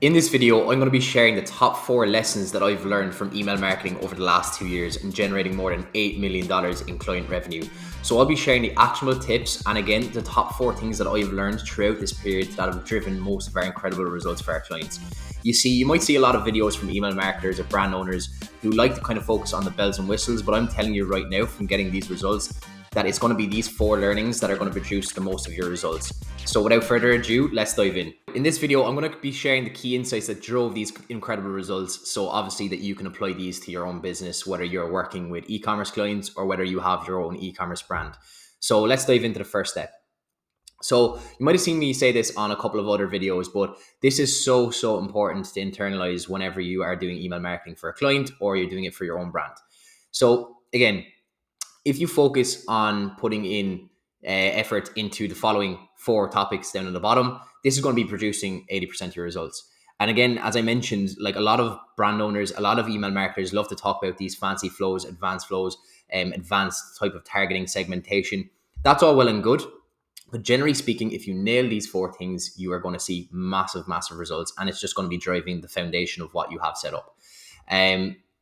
In this video, I'm going to be sharing the top 4 lessons that I've learned from email marketing over the last 2 years and generating more than $8 million in client revenue. So I'll be sharing the actionable tips and again, the top 4 things that I've learned throughout this period that have driven most of our incredible results for our clients. You might see a lot of videos from email marketers or brand owners who like to kind of focus on the bells and whistles, but I'm telling you right now from getting these results that it's going to be these 4 learnings that are going to produce the most of your results. So without further ado, let's dive in. In this video, I'm going to be sharing the key insights that drove these incredible results. So obviously that you can apply these to your own business, whether you're working with e-commerce clients or whether you have your own e-commerce brand. So let's dive into the first step. So you might have seen me say this on a couple of other videos, but this is so important to internalize whenever you are doing email marketing for a client or you're doing it for your own brand. So again, if you focus on putting in effort into the following 4 topics down at the bottom, this is going to be producing 80% of your results. And again, as I mentioned, like a lot of brand owners, a lot of email marketers love to talk about these fancy flows, advanced type of targeting segmentation. That's all well and good. But generally speaking, if you nail these 4 things, you are going to see massive results. And it's just going to be driving the foundation of what you have set up.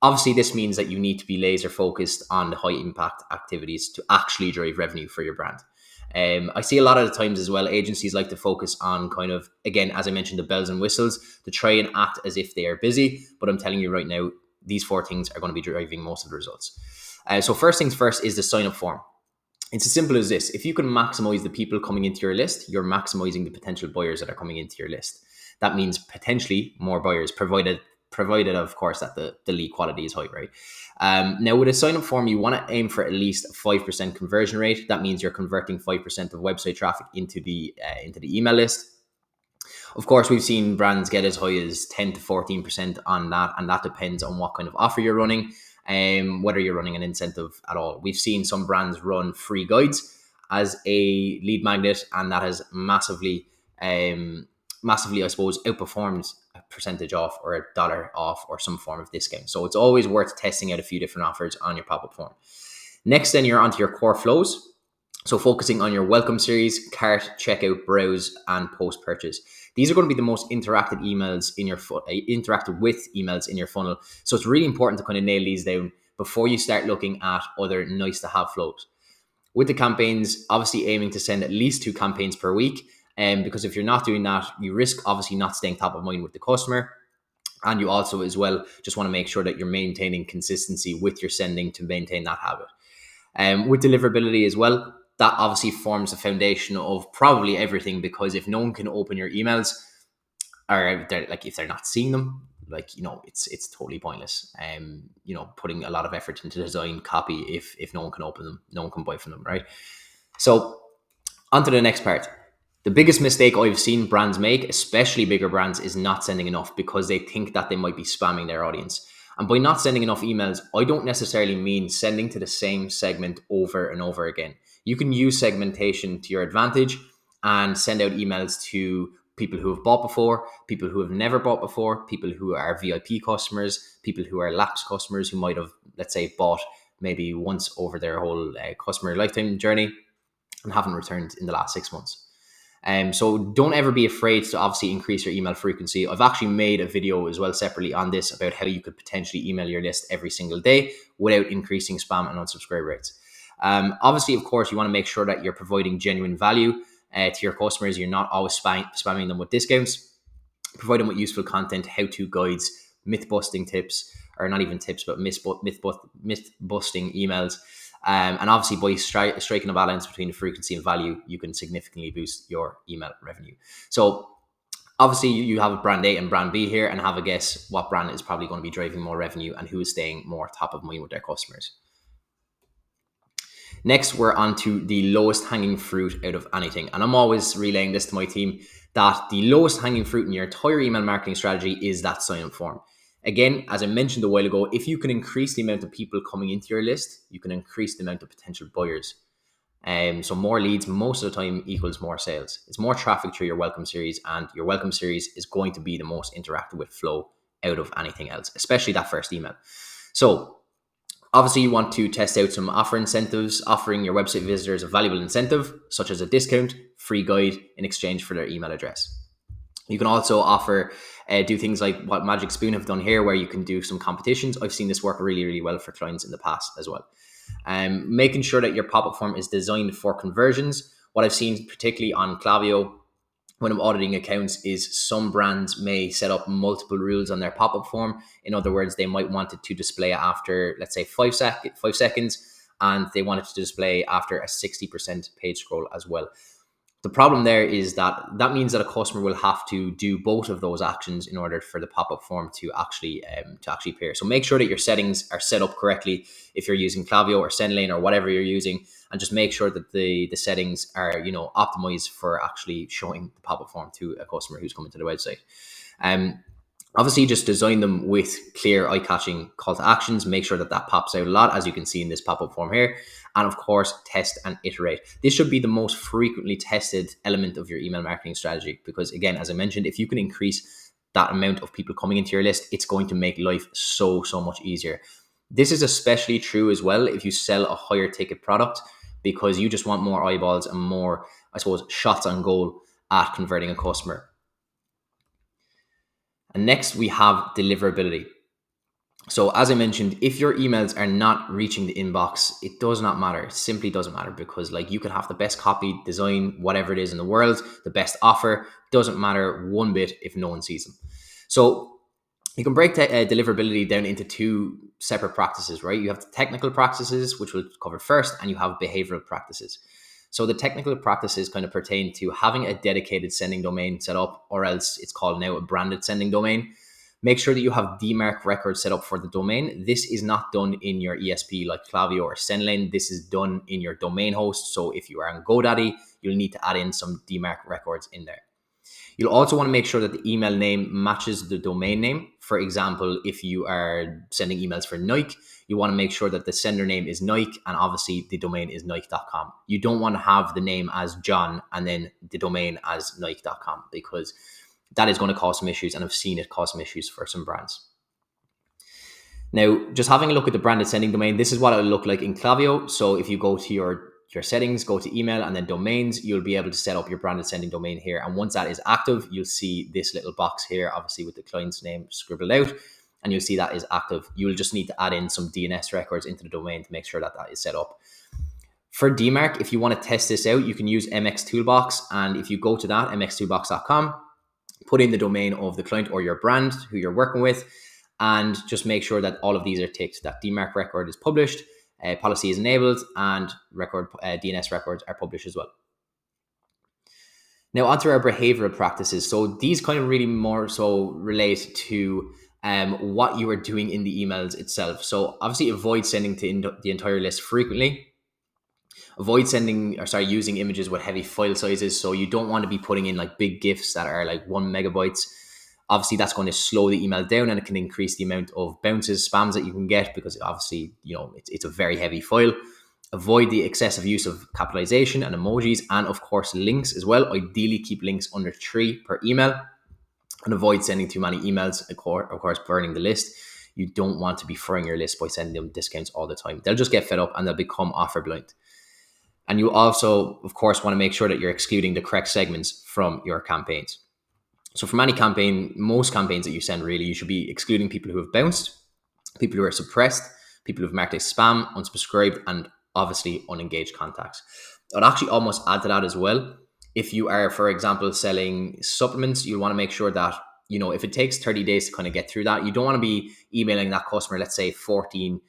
Obviously, this means that you need to be laser focused on the high impact activities to actually drive revenue for your brand. I see a lot of the times as well, agencies like to focus on kind of, again, as I mentioned, the bells and whistles to try and act as if they are busy. But I'm telling you right now, these 4 things are going to be driving most of the results. So first things first is the sign up form. It's as simple as this. If you can maximize the people coming into your list, you're maximizing the potential buyers that are coming into your list. That means potentially more buyers, provided of course that the lead quality is high, right? Now with a sign up form, you want to aim for at least a 5% conversion rate. That means you're converting 5% of website traffic into the email list. Of course, we've seen brands get as high as 10 to 14% on that, and that depends on what kind of offer you're running, whether you're running an incentive at all. We've seen some brands run free guides as a lead magnet, and that has massively, I suppose, outperformed a percentage off or a dollar off or some form of discount. So it's always worth testing out a few different offers on your pop-up form. Next, then you're onto your core flows. So focusing on your welcome series, cart, checkout, browse, and post-purchase. These are going to be the most interacted with emails in your funnel. So it's really important to kind of nail these down before you start looking at other nice to have flows. With the campaigns, obviously aiming to send at least 2 campaigns per week. Because if you're not doing that, you risk obviously not staying top of mind with the customer. And you also as well just want to make sure that you're maintaining consistency with your sending to maintain that habit. With deliverability as well, that obviously forms the foundation of probably everything, because if no one can open your emails, or if they're not seeing them, it's totally pointless. Putting a lot of effort into design copy if no one can open them, no one can buy from them, right? So on to the next part. The biggest mistake I've seen brands make, especially bigger brands, is not sending enough because they think that they might be spamming their audience. And by not sending enough emails, I don't necessarily mean sending to the same segment over and over again. You can use segmentation to your advantage and send out emails to people who have bought before, people who have never bought before, people who are VIP customers, people who are lapsed customers who might have, let's say, bought maybe once over their whole customer lifetime journey and haven't returned in the last 6 months. So don't ever be afraid to obviously increase your email frequency. I've actually made a video as well separately on this about how you could potentially email your list every single day without increasing spam and unsubscribe rates. Obviously, of course, you want to make sure that you're providing genuine value to your customers. You're not always spamming them with discounts. Provide them with useful content, how-to guides, myth-busting tips, or not even tips, but myth-busting emails. And obviously by striking a balance between the frequency and value, you can significantly boost your email revenue. So obviously you have a brand A and brand B here, and have a guess what brand is probably going to be driving more revenue and who is staying more top of mind with their customers. Next, we're on to the lowest hanging fruit out of anything. And I'm always relaying this to my team that the lowest hanging fruit in your entire email marketing strategy is that sign-up form. Again, as I mentioned a while ago, if you can increase the amount of people coming into your list, you can increase the amount of potential buyers. So more leads most of the time equals more sales. It's more traffic through your welcome series, and your welcome series is going to be the most interacted with flow out of anything else, especially that first email. So obviously you want to test out some offer incentives, offering your website visitors a valuable incentive, such as a discount, free guide in exchange for their email address. You can also offer do things like what Magic Spoon have done here, where you can do some competitions. I've seen this work really, really well for clients in the past as well. Making sure that your pop-up form is designed for conversions. What I've seen particularly on Klaviyo when I'm auditing accounts is some brands may set up multiple rules on their pop-up form. In other words, they might want it to display after, let's say, 5 seconds, and they want it to display after a 60% page scroll as well. The problem there is that that means that a customer will have to do both of those actions in order for the pop-up form to actually appear. So make sure that your settings are set up correctly if you're using Klaviyo or SendLane or whatever you're using, and just make sure that the settings are optimized for actually showing the pop-up form to a customer who's coming to the website. Obviously, just design them with clear, eye-catching call to actions. Make sure that that pops out a lot, as you can see in this pop-up form here. And of course, test and iterate. This should be the most frequently tested element of your email marketing strategy, because again, as I mentioned, if you can increase that amount of people coming into your list, it's going to make life so much easier. This is especially true as well if you sell a higher ticket product, because you just want more eyeballs and more, I suppose, shots on goal at converting a customer. And next, we have deliverability. So as I mentioned, if your emails are not reaching the inbox, it does not matter. It simply doesn't matter, because like you can have the best copy, design, whatever it is in the world, the best offer, doesn't matter one bit if no one sees them. So you can break deliverability down into two separate practices, right? You have the technical practices, which we'll cover first, and you have behavioral practices. So the technical practices kind of pertain to having a dedicated sending domain set up, or else it's called now a branded sending domain. Make sure that you have DMARC records set up for the domain. This is not done in your ESP like Klaviyo or SendLane. This is done in your domain host. So if you are on GoDaddy, you'll need to add in some DMARC records in there. You'll also want to make sure that the email name matches the domain name. For example, if you are sending emails for Nike, you want to make sure that the sender name is Nike, and obviously the domain is Nike.com. You don't want to have the name as John and then the domain as Nike.com, because that is going to cause some issues, and I've seen it cause some issues for some brands. Now, just having a look at the branded sending domain, this is what it will look like in Klaviyo. So if you go to your settings, go to email and then domains, you'll be able to set up your branded sending domain here. And once that is active, you'll see this little box here, obviously with the client's name scribbled out, and you'll see that is active. You'll just need to add in some DNS records into the domain to make sure that that is set up. For DMARC, if you want to test this out, you can use MX Toolbox. And if you go to that, mxtoolbox.com, put in the domain of the client or your brand who you're working with, and just make sure that all of these are ticked, that DMARC record is published, policy is enabled, and DNS records are published as well. Now onto our behavioral practices. So these kind of really more so relate to what you are doing in the emails itself. So obviously avoid sending to the entire list frequently. Avoid using images with heavy file sizes. So you don't want to be putting in like big GIFs that are like 1 megabyte. Obviously, that's going to slow the email down, and it can increase the amount of bounces, spams that you can get, because obviously, it's a very heavy file. Avoid the excessive use of capitalization and emojis, and of course, links as well. Ideally, keep links under 3 per email, and avoid sending too many emails. Of course, burning the list. You don't want to be frying your list by sending them discounts all the time. They'll just get fed up and they'll become offer blind. And you also, of course, want to make sure that you're excluding the correct segments from your campaigns. So for most campaigns that you send, really, you should be excluding people who have bounced, people who are suppressed, people who have marked as spam, unsubscribed, and obviously unengaged contacts. I'd actually almost add to that as well. If you are, for example, selling supplements, you want to make sure that, if it takes 30 days to kind of get through that, you don't want to be emailing that customer, let's say 14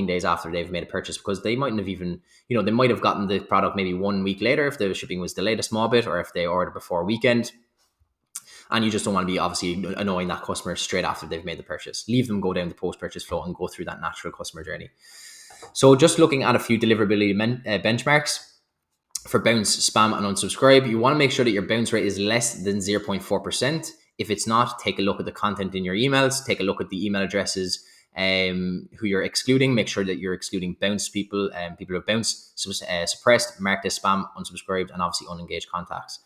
days after they've made a purchase, because they mightn't have even, they might have gotten the product maybe 1 week later if the shipping was delayed a small bit, or if they ordered before a weekend. And you just don't want to be obviously annoying that customer straight after they've made the purchase. Leave them go down the post-purchase flow and go through that natural customer journey. So just looking at a few deliverability benchmarks for bounce, spam, and unsubscribe, you want to make sure that your bounce rate is less than 0.4%. If it's not, take a look at the content in your emails, take a look at the email addresses who you're excluding. Make sure that you're excluding bounced people, people who have bounced, suppressed, marked as spam, unsubscribed, and obviously unengaged contacts.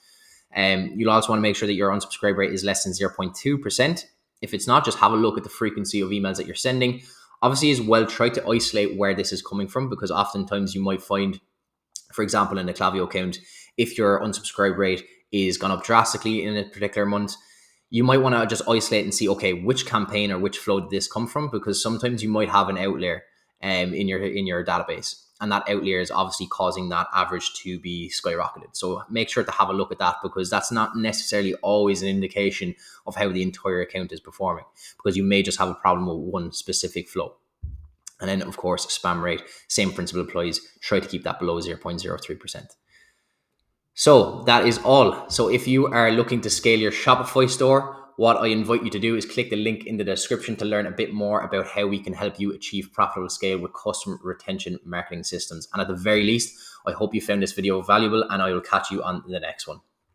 You'll also want to make sure that your unsubscribe rate is less than 0.2%. If it's not, just have a look at the frequency of emails that you're sending. Obviously, as well, try to isolate where this is coming from, because oftentimes you might find, for example, in a Klaviyo account, if your unsubscribe rate is gone up drastically in a particular month, you might want to just isolate and see, okay, which campaign or which flow did this come from? Because sometimes you might have an outlier in your database, and that outlier is obviously causing that average to be skyrocketed. So make sure to have a look at that, because that's not necessarily always an indication of how the entire account is performing, because you may just have a problem with one specific flow. And then, of course, spam rate, same principle applies. Try to keep that below 0.03%. So that is all. So if you are looking to scale your Shopify store, what I invite you to do is click the link in the description to learn a bit more about how we can help you achieve profitable scale with customer retention marketing systems. And at the very least, I hope you found this video valuable, and I will catch you on the next one.